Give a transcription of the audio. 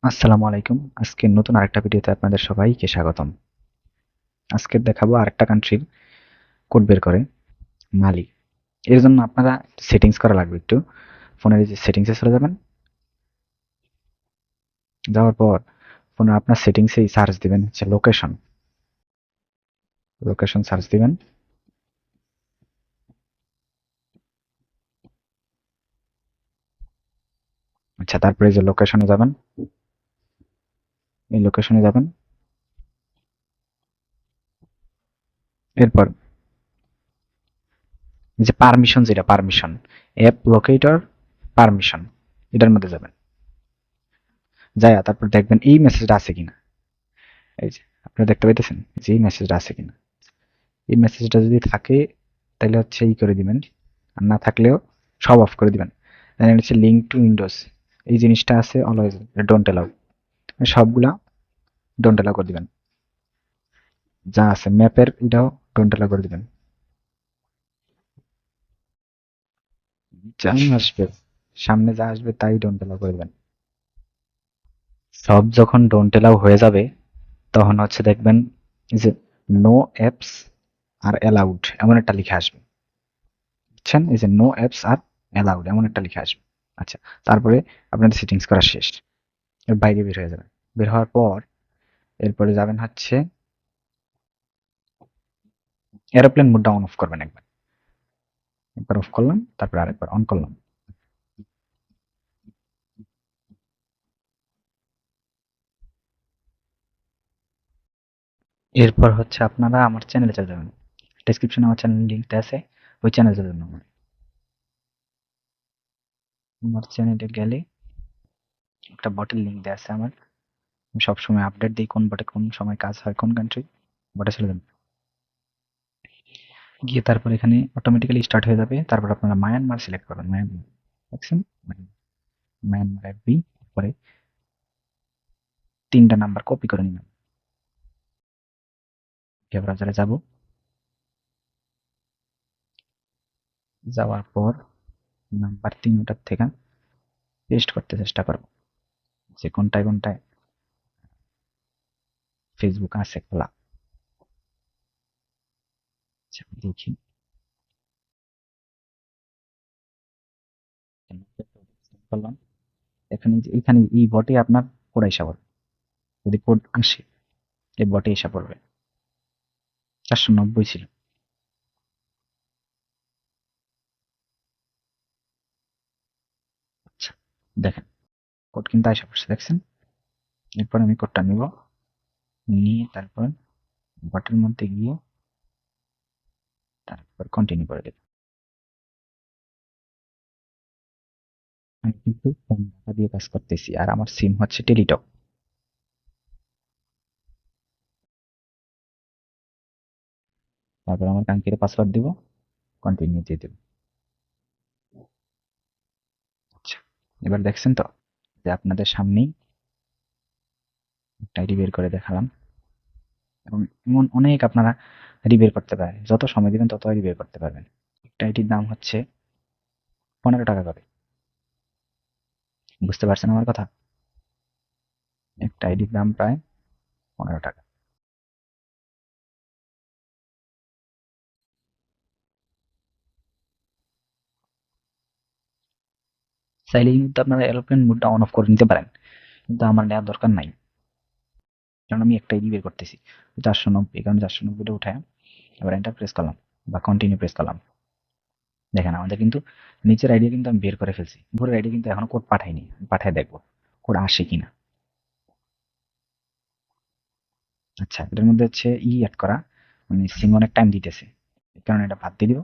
আসসালামু আলাইকুম। আজকে নতুন আরেকটা ভিডিওতে আপনাদের সবাইকে স্বাগতম। আজকে দেখাবো আরেকটা কান্ট্রির কোড বের করে মালি। এর জন্য আপনারা সেটিংস করা লাগবে একটু। ফোনের এই যে সেটিংসে চলে যাবেন। যাওয়ার পর ফোনের আপনার সেটিংসেই সার্চ দিবেন হচ্ছে লোকেশন। লোকেশন সার্চ দিবেন। আচ্ছা, তারপরে এই যে লোকেশনে যাবেন। এই লোকেশনে যাবেন। এরপর এই যে পারমিশন, যেটা পারমিশন, অ্যাপ লোকেটর পারমিশন, এটার মধ্যে যাবেন। যায়া তারপর দেখবেন এই মেসেজটা আছে কিনা। এই যে আপনারা দেখতে পাইতেছেন যে এই মেসেজটা আছে কিনা। এই মেসেজটা যদি থাকে তাহলে হচ্ছে ই করে দিবেন, আর না থাকলেও সব অফ করে দিবেন। দেন হচ্ছে লিঙ্ক টু উইন্ডোজ, এই জিনিসটা আছে অলওয়েজ ডোন্ট অ্যালাউ, সবগুলা ডোন্ট অ্যালাউ করে দিবেন। যা আছে ম্যাপের এটাও ডোন্ট অ্যালাউ করে দিবেন। যা আসবে সামনে, যা আসবে তাই ডোন্ট অ্যালাউ করে দিবেন। সব যখন ডোন্ট অ্যালাউ হয়ে যাবে তখন হচ্ছে দেখবেন যে নো অ্যাপস আর অ্যালাউড এমন একটা লিখে আসবে। বুঝছেন? এই যে নো অ্যাপস আর অ্যালাউড এমন একটা লিখে আসবে। আচ্ছা, তারপরে আপনাদের সেটিংস করা শেষ। এর বাইরে বের হয়ে যাবেন। বের হওয়ার পর এরপরে যাবেন হচ্ছে এরোপ্লেন মোডটা অন অফ করবেন একবার। একবার অফ করলাম, তারপর আরেকবার অন করলাম। এরপর হচ্ছে আপনারা আমার চ্যানেলে চলে যাবেন। ডেসক্রিপশনে আমার চ্যানেল লিঙ্কটা আছে, ওই চ্যানেলে চলে যাবেন। আমার চ্যানেলে গেলে একটা বটের লিঙ্ক দেওয়া আছে আমার। আমি সবসময় আপডেট দিই কোন বটে কোন সময় কাজ হয়, কোন কান্ট্রি। বটে চলে যাবেন। গিয়ে তারপর এখানে অটোমেটিক্যালি স্টার্ট হয়ে যাবে। তারপর আপনারা মায়ানমার সিলেক্ট করবেন। মায়ানমার দেখছেন, মায়ানমার এফবি। পরে তিনটা নাম্বার কপি করে নিলাম। ব্রাউজারে যাব। যাওয়ার পর নাম্বার ৩ ওটার থেকে পেস্ট করতে চেষ্টা করব, যে কোনটায় কোনটায় ফেসবুক আছে খোলা। আচ্ছা, দেখি। করলাম। এখানে এইখানে এই বটে আপনার কোড এসে পড়বে। যদি কোড আসে এই বটে এসে পড়বে। ৪৯০ ছিল। আচ্ছা, দেখেন কোড কিন্তু এসে পড়ছে, দেখছেন? এরপর আমি কোডটা নিব, নিয়ে তারপর বটের মধ্যে গিয়ে তারপর কন্টিনিউ করে দেব। আমি কিন্তু ফোন ডাটা দিয়ে কাজ করতেছি, আর আমার সিম হচ্ছে টেলিটক। তারপর আমার কাঙ্ক্ষিত পাসওয়ার্ড দিব, কন্টিনিউ দিয়ে দেব। আচ্ছা, এবার দেখছেন তো যে আপনাদের সামনেই একটা আইডি বের করে দেখালাম। এবং এমন অনেক আপনারা আইডি বের করতে পারেন, যত সময় দিবেন তত আইডি বের করতে পারবেন। একটা আইডির দাম হচ্ছে ১৫ টাকা করে। বুঝতে পারছেন আমার কথা? একটা আইডির দাম প্রায় ১৫ টাকা। চাইলে কিন্তু আপনারা এরোপ্লেন মোডটা অন অফ করে নিতে পারেন, কিন্তু আমার নেওয়ার দরকার নাই, কারণ আমি একটা আইডি বের করতেছি ৪৯০। কারণ ৪৯০টা উঠায় এবার এন্টার প্রেস করলাম বা কন্টিনিউ প্রেস করলাম। দেখেন আমাদের কিন্তু নিচের আইডি কিন্তু আমি বের করে ফেলছি, উপরের আইডি কিন্তু এখনো কোড পাঠাইনি। পাঠায় দেখবো কোড আসে কিনা। আচ্ছা, এটার মধ্যে হচ্ছে ই অ্যাড করা, মানে সিম অনেক টাইম দিতেছে, এই কারণে এটা বাদ দিয়ে দিব।